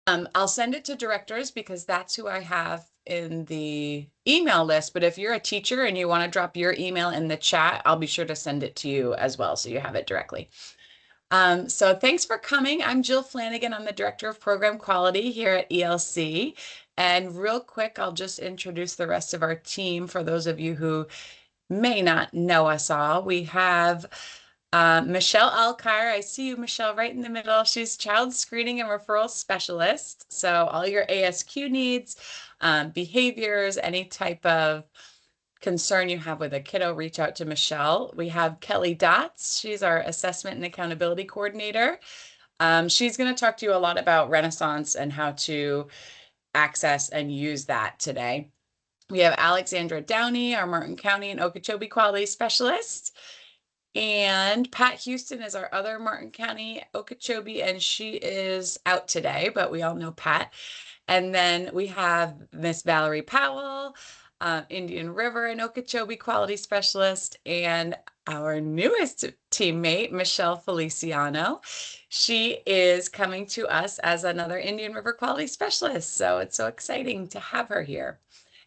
I'll send it to directors because that's who I have in the email list. But if you're a teacher and you want to drop your email in the chat, I'll be sure to send it to you as well, so you have it directly. So thanks for coming. I'm Jill Flanagan. I'm the Director of Program Quality here at ELC. And real quick, I'll just introduce the rest of our team for those of you who may not know us all. We have Michelle Alkire. I see you, Michelle, right in the middle. She's Child Screening and Referral Specialist. So all your ASQ needs, behaviors, any type of concern you have with a kiddo, reach out to Michelle. We have Kelly Dotz. She's our Assessment and Accountability Coordinator. She's going to talk to you a lot about Renaissance and how to access and use that today. We have Alexandra Downey, our Martin County and Okeechobee Quality Specialist. And Pat Houston is our other Martin County, Okeechobee, and she is out today, but we all know Pat. And then we have Miss Valerie Powell, Indian River and Okeechobee Quality Specialist, and our newest teammate, Michelle Feliciano. She is coming to us as another Indian River Quality Specialist. So it's so exciting to have her here.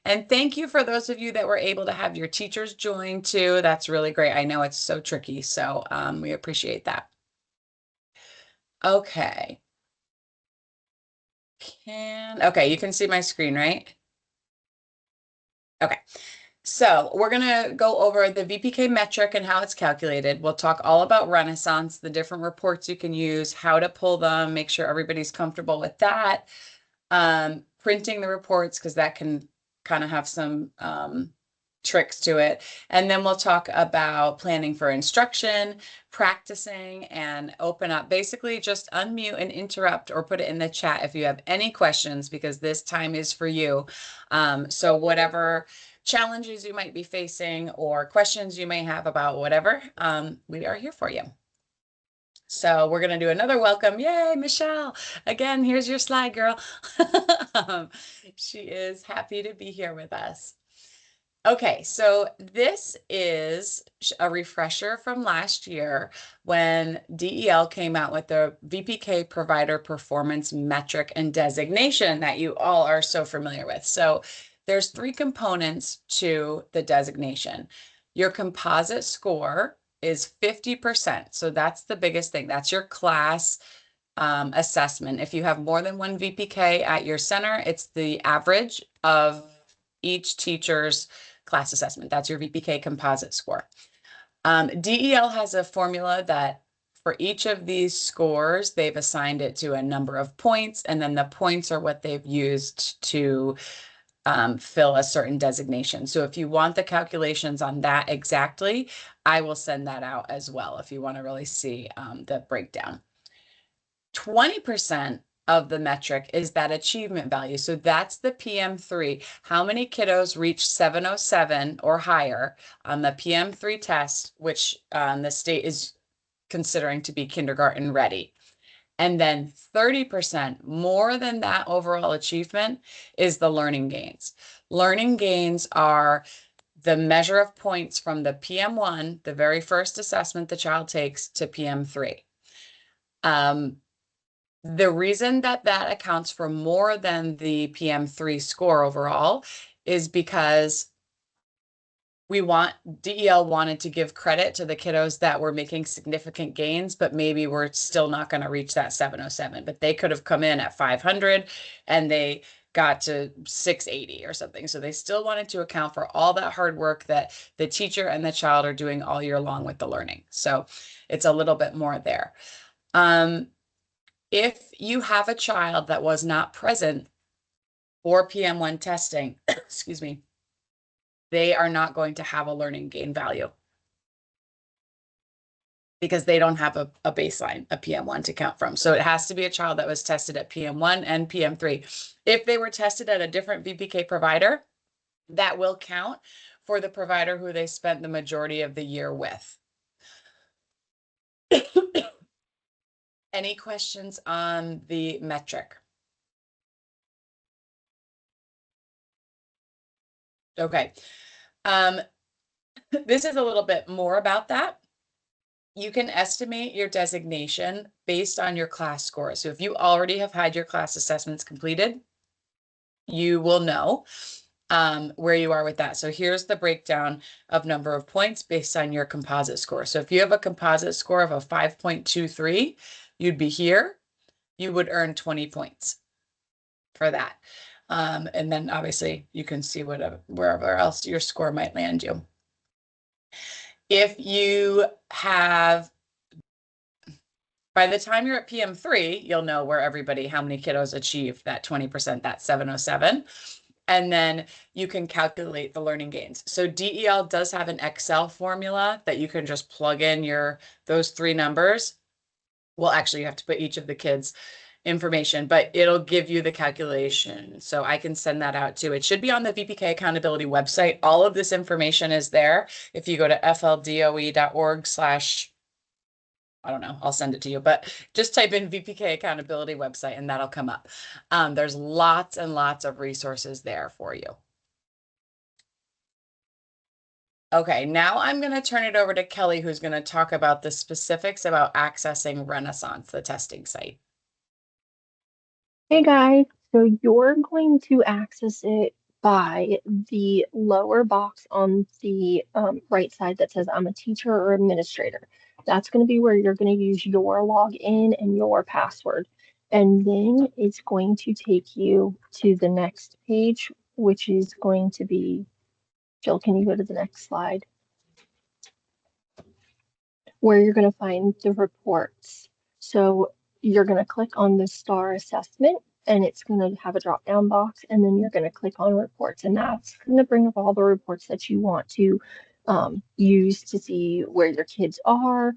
And thank you for those of you that were able to have your teachers join too. That's really great. I know it's so tricky, so we appreciate that. Okay. Okay, you can see my screen, right? Okay. So we're going to go over the VPK metric and how it's calculated. We'll talk all about Renaissance, the different reports you can use, how to pull them, make sure everybody's comfortable with that. Printing the reports, because that can kind of have some tricks to it. And then we'll talk about planning for instruction, practicing, and open up. Basically, just unmute and interrupt or put it in the chat if you have any questions, because this time is for you. So whatever challenges you might be facing or questions you may have about whatever, we are here for you. So we're going to do another welcome. Yay, Michelle. Again, here's your slide, girl. She is happy to be here with us. Okay, so this is a refresher from last year when DEL came out with the VPK Provider Performance Metric and Designation that you all are so familiar with. So there's 3 components to the designation. Your composite score is 50%. So that's the biggest thing. That's your class assessment. If you have more than one VPK at your center, it's the average of each teacher's class assessment. That's your VPK composite score. DEL has a formula that for each of these scores, they've assigned it to a number of points, and then the points are what they've used to fill a certain designation. So if you want the calculations on that exactly, I will send that out as well if you want to really see the breakdown. 20% of the metric is that achievement value. So that's the PM3. How many kiddos reach 707 or higher on the PM3 test, which the state is considering to be kindergarten ready. And then 30% more than that overall achievement is the learning gains. Learning gains are the measure of points from the PM1, the very first assessment the child takes, to PM3. The reason that that accounts for more than the PM3 score overall is because DEL wanted to give credit to the kiddos that were making significant gains, but maybe we're still not going to reach that 707, but they could have come in at 500 and they got to 680 or something. So they still wanted to account for all that hard work that the teacher and the child are doing all year long with the learning. So it's a little bit more there. If you have a child that was not present for PM1 testing, excuse me, they are not going to have a learning gain value because they don't have a baseline, a PM1 to count from. So it has to be a child that was tested at PM1 and PM3. If they were tested at a different VPK provider, that will count for the provider who they spent the majority of the year with. Any questions on the metric? Okay. This is a little bit more about that. you can estimate your designation based on your class score. So if you already have had your class assessments completed, you will know where you are with that. So here's the breakdown of number of points based on your composite score. So if you have a composite score of a 5.23, you'd be here. You would earn 20 points for that. And then obviously you can see wherever else your score might land you. If you have, by the time you're at PM3, you'll know where how many kiddos achieved that 20%, that 707. And then you can calculate the learning gains. So DEL does have an Excel formula that you can just plug in those three numbers. Well, actually, you have to put each of the kids' information, but it'll give you the calculation. So I can send that out too. It should be on the VPK Accountability website. All of this information is there. If you go to fldoe.org/ I don't know, I'll send it to you, but just type in VPK Accountability website and that'll come up. There's lots and lots of resources there for you. Okay, now I'm going to turn it over to Kelly, who's going to talk about the specifics about accessing Renaissance, the testing site. Hey guys, so you're going to access it by the lower box on the right side that says I'm a teacher or administrator. That's going to be where you're going to use your login and your password. And then it's going to take you to the next page, which is going to be, Jill, can you go to the next slide? Where you're going to find the reports. So you're going to click on the STAR assessment and it's going to have a drop down box, and then you're going to click on reports, and that's going to bring up all the reports that you want to use to see where your kids are,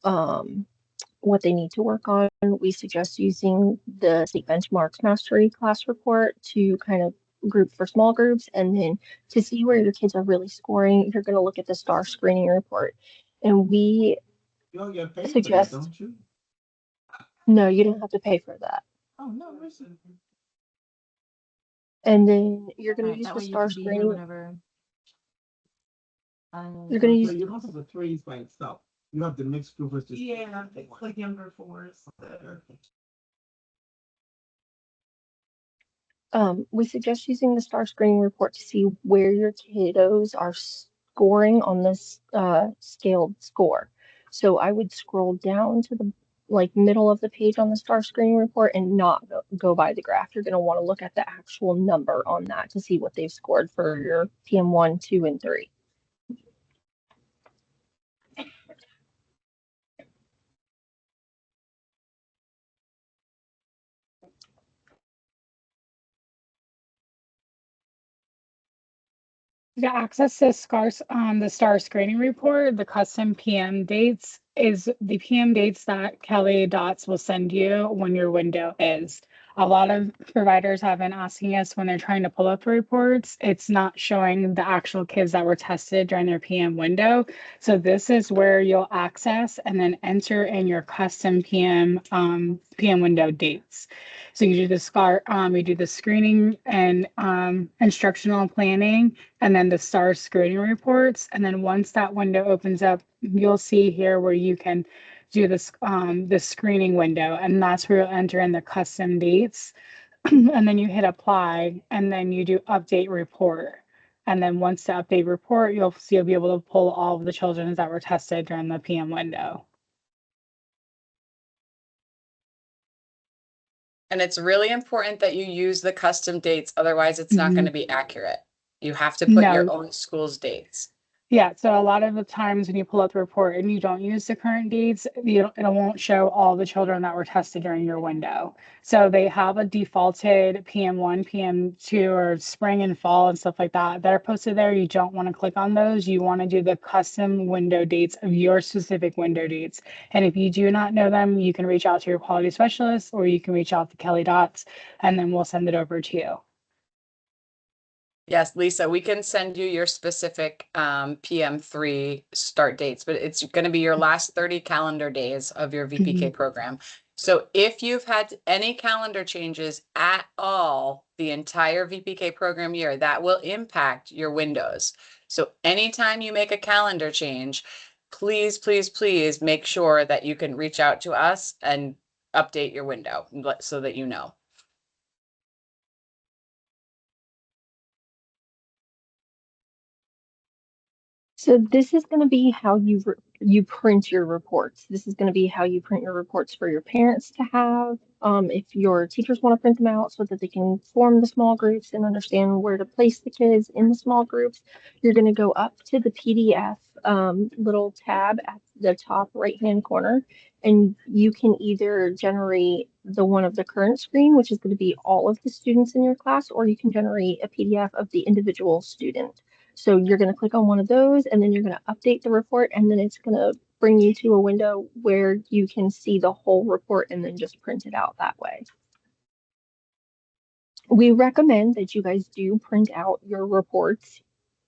what they need to work on. We suggest using the State Benchmarks Mastery class report to kind of group for small groups, and then to see where your kids are really scoring, you're going to look at the STAR screening report. And we suggest, don't you? No, you don't have to pay for that. Oh, no, listen. And then you're going to use the STAR screening. Whenever, you're going to use. You don't have the threes by itself. You have the mixed group with just. Yeah, it's like younger fours. We suggest using the STAR screening report to see where your kiddos are scoring on this scaled score. So I would scroll down to the middle of the page on the STAR screening report and not go by the graph. You're going to want to look at the actual number on that to see what they've scored for your PM1, 2, and 3. To access the STAR screening report, the custom PM dates is the PM dates that Kelly Dots will send you when your window is. A lot of providers have been asking us when they're trying to pull up the reports, it's not showing the actual kids that were tested during their PM window. So this is where you'll access and then enter in your custom PM window dates. So you do the screening and instructional planning, and then the STAR screening reports. And then once that window opens up, you'll see here where you can do this the screening window, and that's where you'll enter in the custom dates. And then you hit apply, and then you do update report. And then once the update report, you'll be able to pull all of the children that were tested during the PM window. And it's really important that you use the custom dates, otherwise it's not going to be accurate. You have to put your own school's dates. Yeah, so a lot of the times when you pull up the report and you don't use the current dates, it won't show all the children that were tested during your window. So they have a defaulted PM1, PM2, or spring and fall and stuff like that are posted there. You don't want to click on those. You want to do the custom window dates of your specific window dates. And if you do not know them, you can reach out to your quality specialist, or you can reach out to Kelly Dots, and then we'll send it over to you. Yes, Lisa, we can send you your specific PM3 start dates, but it's going to be your last 30 calendar days of your VPK program. So if you've had any calendar changes at all the entire VPK program year, that will impact your windows. So anytime you make a calendar change, please, please, please make sure that you can reach out to us and update your window so that you know. So this is going to be how you print your reports. This is going to be how you print your reports for your parents to have. If your teachers want to print them out so that they can form the small groups and understand where to place the kids in the small groups, you're going to go up to the PDF little tab at the top right-hand corner, and you can either generate the one of the current screen, which is going to be all of the students in your class, or you can generate a PDF of the individual student. So you're going to click on one of those, and then you're going to update the report, and then it's going to bring you to a window where you can see the whole report and then just print it out that way. We recommend that you guys do print out your reports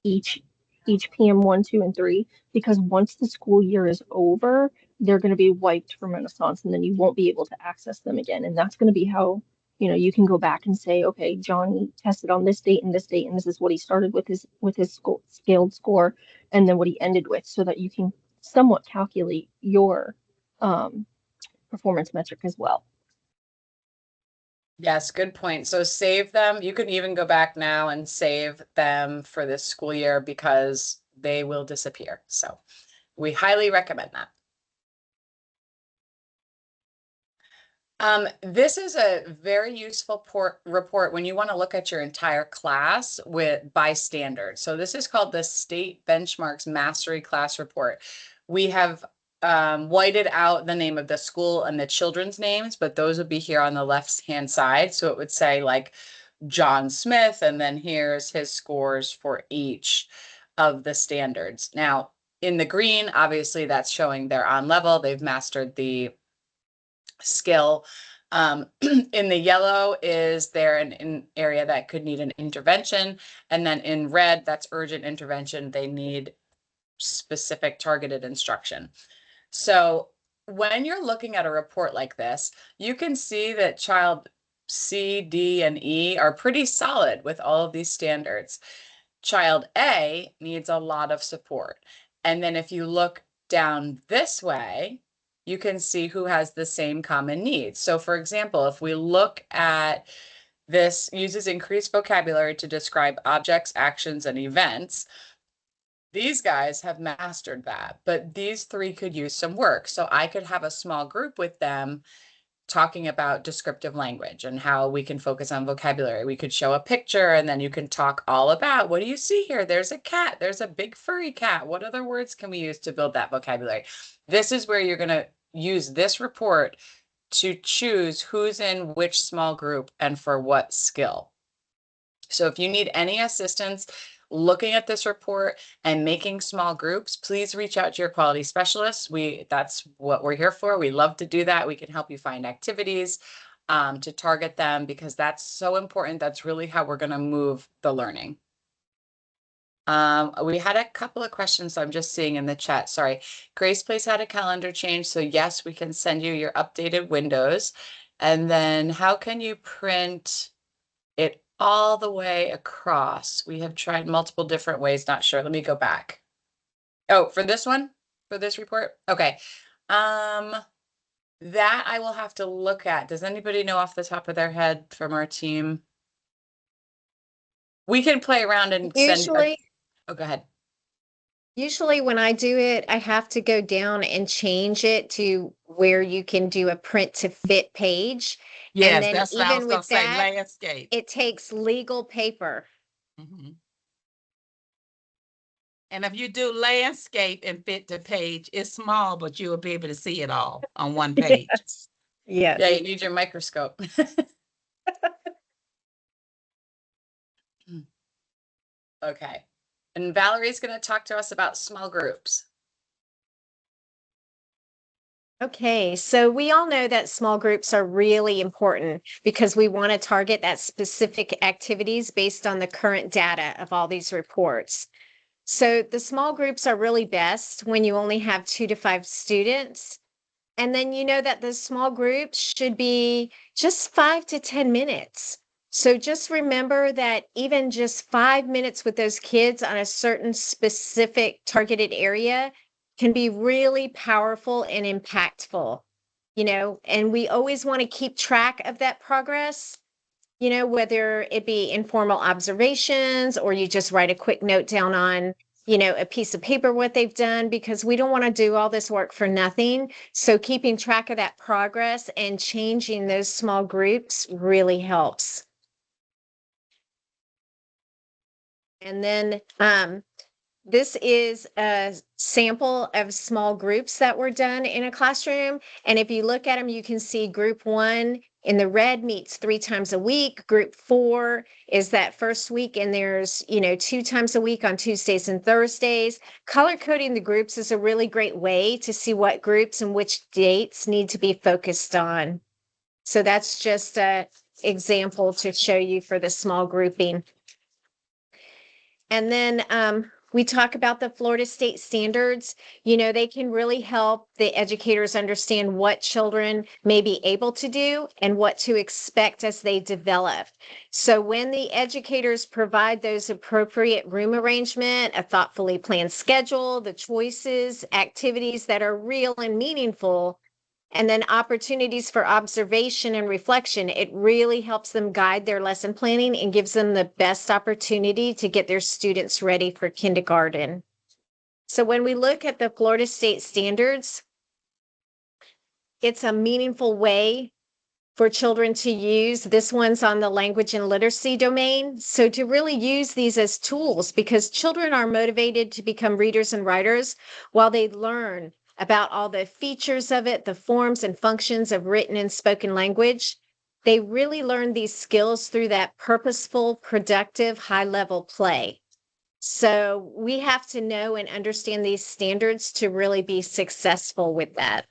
each PM 1, 2, and 3, because once the school year is over, they're going to be wiped from Renaissance, and then you won't be able to access them again. And that's going to be how, you can go back and say, okay, Johnny tested on this date, and this is what he started with his school scaled score, and then what he ended with, so that you can somewhat calculate your performance metric as well. Yes, good point. So save them. You can even go back now and save them for this school year because they will disappear. So we highly recommend that. This is a very useful report when you want to look at your entire class by standard. So this is called the State Benchmarks Mastery Class Report. We have whited out the name of the school and the children's names, but those would be here on the left-hand side. So it would say like John Smith, and then here's his scores for each of the standards. Now, in the green, obviously that's showing they're on level. They've mastered the skill. In the yellow is there an area that could need an intervention, and then in red, that's urgent intervention. They need specific targeted instruction. So when you're looking at a report like this, you can see that child C, D, and E are pretty solid with all of these standards. Child A needs a lot of support. And then if you look down this way, you can see who has the same common needs. So for example, if we look at this, uses increased vocabulary to describe objects, actions, and events. These guys have mastered that, but these three could use some work. So I could have a small group with them talking about descriptive language and how we can focus on vocabulary. We could show a picture, and then you can talk all about, what do you see here? There's a cat. There's a big furry cat. What other words can we use to build that vocabulary? This is where you're going to use this report to choose who's in which small group and for what skill. So if you need any assistance looking at this report and making small groups, please reach out to your quality specialists. That's what we're here for. We love to do that. We can help you find activities to target them, because that's so important. That's really how we're going to move the learning. We had a couple of questions I'm just seeing in the chat. Sorry. Grace Place had a calendar change. So yes, we can send you your updated windows. And then how can you print it all the way across? We have tried multiple different ways. Not sure. Let me go back. Oh, for this one, for this report. Okay. That I will have to look at. Does anybody know off the top of their head from our team? We can play around and Usually, oh, go ahead. usually when I do it, I have to go down and change it to where you can do a print to fit page. Yes, and then that's what I was even gonna with say, that, landscape. it takes legal paper. Mhm. And if you do landscape and fit to page, it's small, but you will be able to see it all on one page. Yes. Yes. Yeah, you need your microscope. Okay. And Valerie's going to talk to us about small groups. Okay, so we all know that small groups are really important because we want to target that specific activities based on the current data of all these reports. So the small groups are really best when you only have 2 to 5 students. And then you know that the small groups should be just 5 to 10 minutes. So just remember that even just 5 minutes with those kids on a certain specific targeted area can be really powerful and impactful, and we always want to keep track of that progress, whether it be informal observations or you just write a quick note down on, a piece of paper, what they've done, because we don't want to do all this work for nothing. So keeping track of that progress and changing those small groups really helps. And then this is a sample of small groups that were done in a classroom. And if you look at them, you can see group 1 in the red meets 3 times a week. Group 4 is that first week, and there's, 2 times a week on Tuesdays and Thursdays. Color coding the groups is a really great way to see what groups and which dates need to be focused on. So that's just an example to show you for the small grouping. And then we talk about the Florida state standards. They can really help the educators understand what children may be able to do and what to expect as they develop. So when the educators provide those appropriate room arrangement, a thoughtfully planned schedule, the choices, activities that are real and meaningful, and then opportunities for observation and reflection, it really helps them guide their lesson planning and gives them the best opportunity to get their students ready for kindergarten. So when we look at the Florida state standards, it's a meaningful way for children to use. This one's on the language and literacy domain. So to really use these as tools, because children are motivated to become readers and writers while they learn about all the features of it, the forms and functions of written and spoken language. They really learn these skills through that purposeful, productive, high-level play. So we have to know and understand these standards to really be successful with that.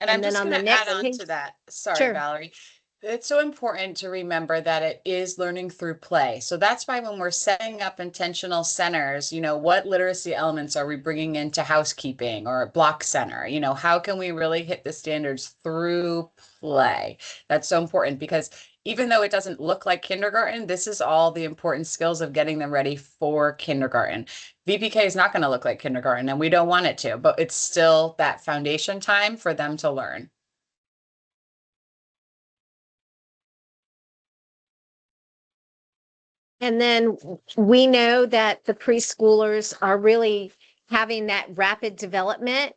And I'm then just on going the to add next on page- to that. Sorry, Sure. Valerie. It's so important to remember that it is learning through play. So that's why when we're setting up intentional centers, what literacy elements are we bringing into housekeeping or block center? How can we really hit the standards through play? That's so important because even though it doesn't look like kindergarten, this is all the important skills of getting them ready for kindergarten. VPK is not going to look like kindergarten, and we don't want it to, but it's still that foundation time for them to learn. And then we know that the preschoolers are really having that rapid development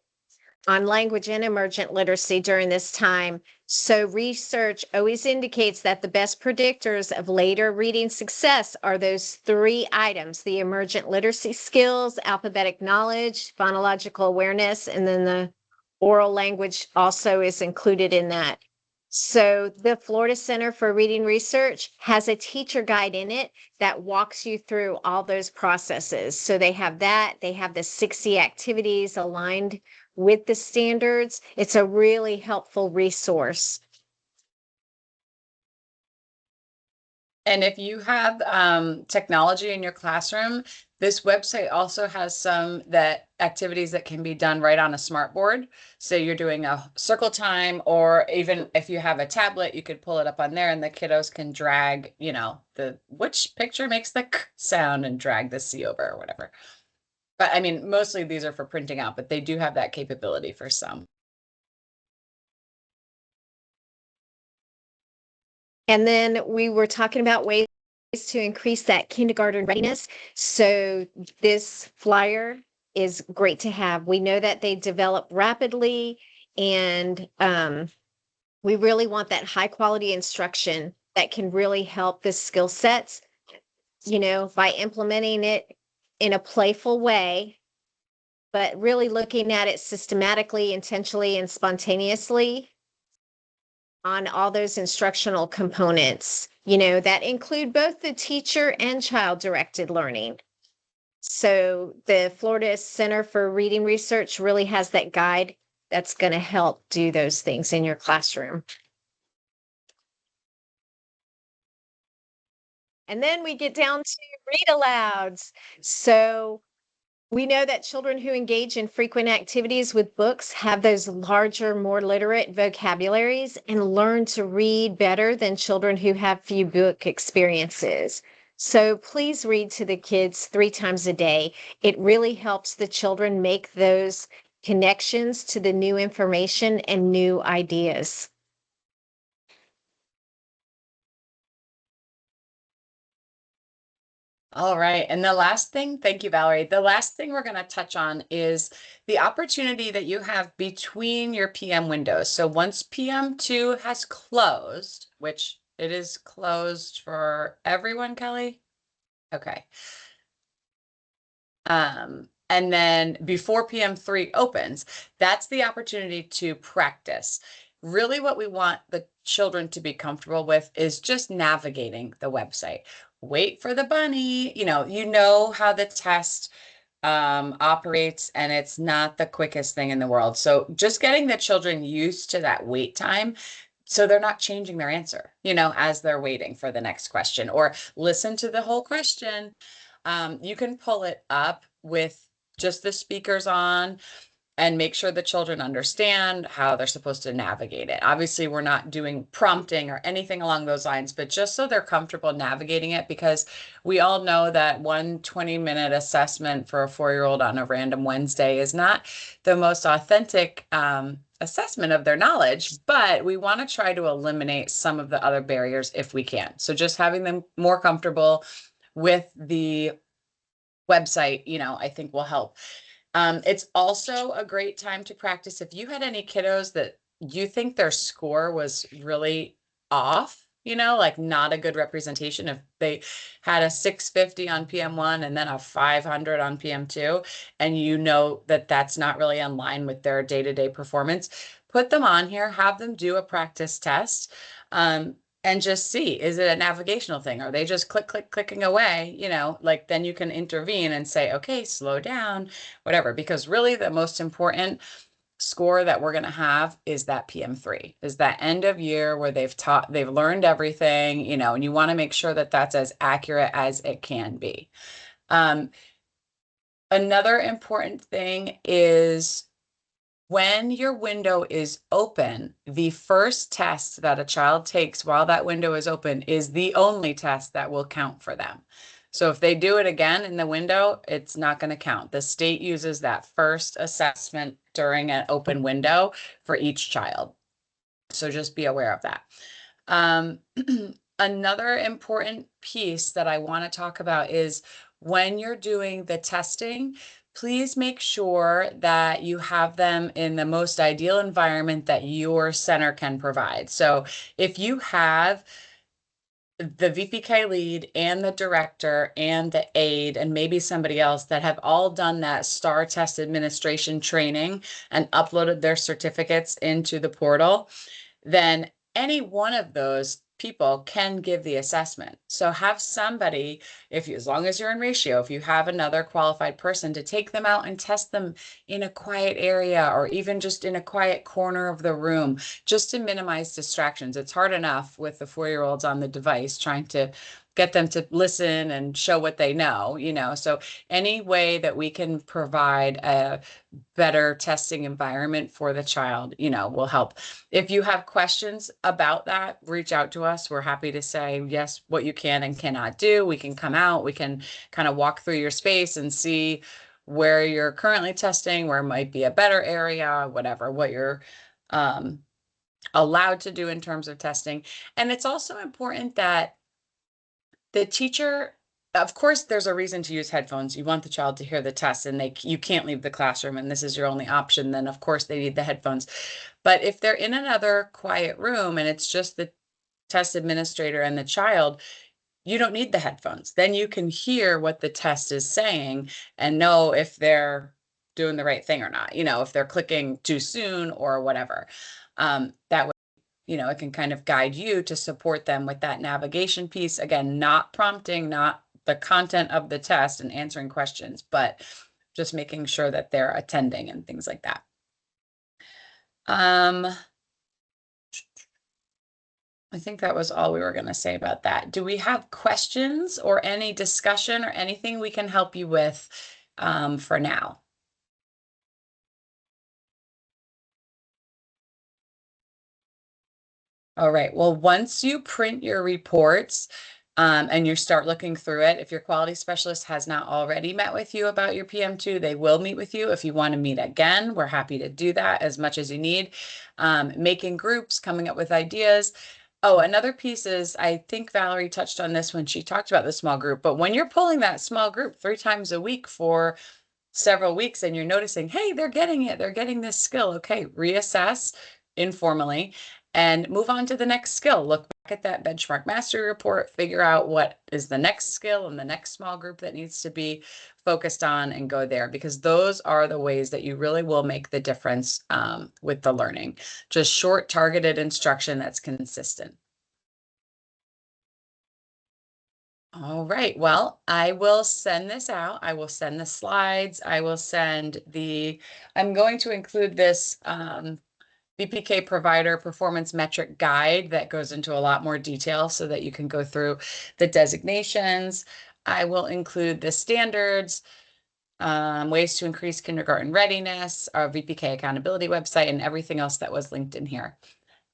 on language and emergent literacy during this time. So research always indicates that the best predictors of later reading success are those 3 items: the emergent literacy skills, alphabetic knowledge, phonological awareness, and then the oral language also is included in that. So the Florida Center for Reading Research has a teacher guide in it that walks you through all those processes. So they have that, they have the 60 activities aligned with the standards. It's a really helpful resource. And if you have technology in your classroom, this website also has some activities that can be done right on a smart board. So you're doing a circle time, or even if you have a tablet, you could pull it up on there and the kiddos can drag, which picture makes the k sound and drag the C over or whatever. But I mean, mostly these are for printing out, but they do have that capability for some. And then we were talking about ways to increase that kindergarten readiness. So this flyer is great to have. We know that they develop rapidly, and we really want that high quality instruction that can really help the skill sets, by implementing it in a playful way, but really looking at it systematically, intentionally, and spontaneously on all those instructional components, that include both the teacher and child-directed learning. So the Florida Center for Reading Research really has that guide that's going to help do those things in your classroom. And then we get down to read alouds. So we know that children who engage in frequent activities with books have those larger, more literate vocabularies and learn to read better than children who have few book experiences. So please read to the kids 3 times a day. It really helps the children make those connections to the new information and new ideas. All right. And the last thing, thank you, Valerie. The last thing we're going to touch on is the opportunity that you have between your PM windows. So once PM2 has closed, which it is closed for everyone, Kelly. Okay. And then before PM3 opens, that's the opportunity to practice. Really what we want the children to be comfortable with is just navigating the website. Wait for the bunny, you know how the test operates, and it's not the quickest thing in the world. So just getting the children used to that wait time so they're not changing their answer, as they're waiting for the next question, or listen to the whole question. You can pull it up with just the speakers on and make sure the children understand how they're supposed to navigate it. Obviously, we're not doing prompting or anything along those lines, but just so they're comfortable navigating it, because we all know that one 20-minute assessment for a 4-year-old on a random Wednesday is not the most authentic assessment of their knowledge, but we want to try to eliminate some of the other barriers if we can. So just having them more comfortable with the website, I think will help. It's also a great time to practice. If you had any kiddos that you think their score was really off, like not a good representation, if they had a 650 on PM1 and then a 500 on PM2, and that that's not really in line with their day-to-day performance, put them on here, have them do a practice test. And just see, is it a navigational thing? Are they just clicking away? Like then you can intervene and say, okay, slow down, whatever. Because really the most important score that we're going to have is that PM3, is that end of year where they've learned everything, and you want to make sure that that's as accurate as it can be. Another important thing is, when your window is open, the first test that a child takes while that window is open is the only test that will count for them. So if they do it again in the window, it's not going to count. The state uses that first assessment during an open window for each child. So just be aware of that. Another important piece that I want to talk about is, when you're doing the testing, please make sure that you have them in the most ideal environment that your center can provide. So if you have the VPK lead and the director and the aide and maybe somebody else that have all done that STAR test administration training and uploaded their certificates into the portal, then any one of those people can give the assessment. So have somebody, as long as you're in ratio, if you have another qualified person, to take them out and test them in a quiet area, or even just in a quiet corner of the room, just to minimize distractions. It's hard enough with the 4-year-olds on the device trying to get them to listen and show what they know, so any way that we can provide a better testing environment for the child, will help. If you have questions about that, reach out to us. We're happy to say, yes, what you can and cannot do. We can come out, we can kind of walk through your space and see where you're currently testing, where might be a better area, whatever, what you're allowed to do in terms of testing. And it's also important that the teacher, of course, there's a reason to use headphones. You want the child to hear the test, and you can't leave the classroom, and this is your only option, then of course they need the headphones. But if they're in another quiet room and it's just the test administrator and the child, you don't need the headphones. Then you can hear what the test is saying and know if they're doing the right thing or not, if they're clicking too soon or whatever. That way, it can kind of guide you to support them with that navigation piece. Again, not prompting, not the content of the test and answering questions, but just making sure that they're attending and things like that. I think that was all we were going to say about that. Do we have questions or any discussion or anything we can help you with for now? All right. Well, once you print your reports, and you start looking through it. If your quality specialist has not already met with you about your PM2, they will meet with you. If you want to meet again, we're happy to do that as much as you need. Making groups, coming up with ideas. Oh, another piece is, I think Valerie touched on this when she talked about the small group, but when you're pulling that small group 3 times a week for several weeks and you're noticing, hey, they're getting it, they're getting this skill. Okay, reassess informally and move on to the next skill. Look back at that benchmark mastery report, figure out what is the next skill and the next small group that needs to be focused on, and go there, because those are the ways that you really will make the difference with the learning. Just short, targeted instruction that's consistent. All right, well, I will send this out. I will send the slides. I will send I'm going to include this VPK provider performance metric guide that goes into a lot more detail so that you can go through the designations. I will include the standards, ways to increase kindergarten readiness, our VPK accountability website, and everything else that was linked in here.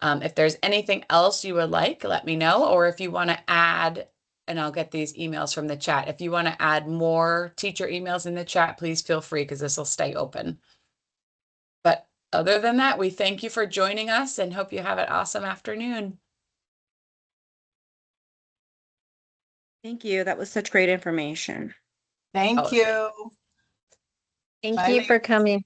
If there's anything else you would like, let me know, or if you want to add, and I'll get these emails from the chat. If you want to add more teacher emails in the chat, please feel free, because this will stay open. But other than that, we thank you for joining us and hope you have an awesome afternoon. Thank you. That was such great information. Thank Oh, you. Thank Bye, you ladies. for coming.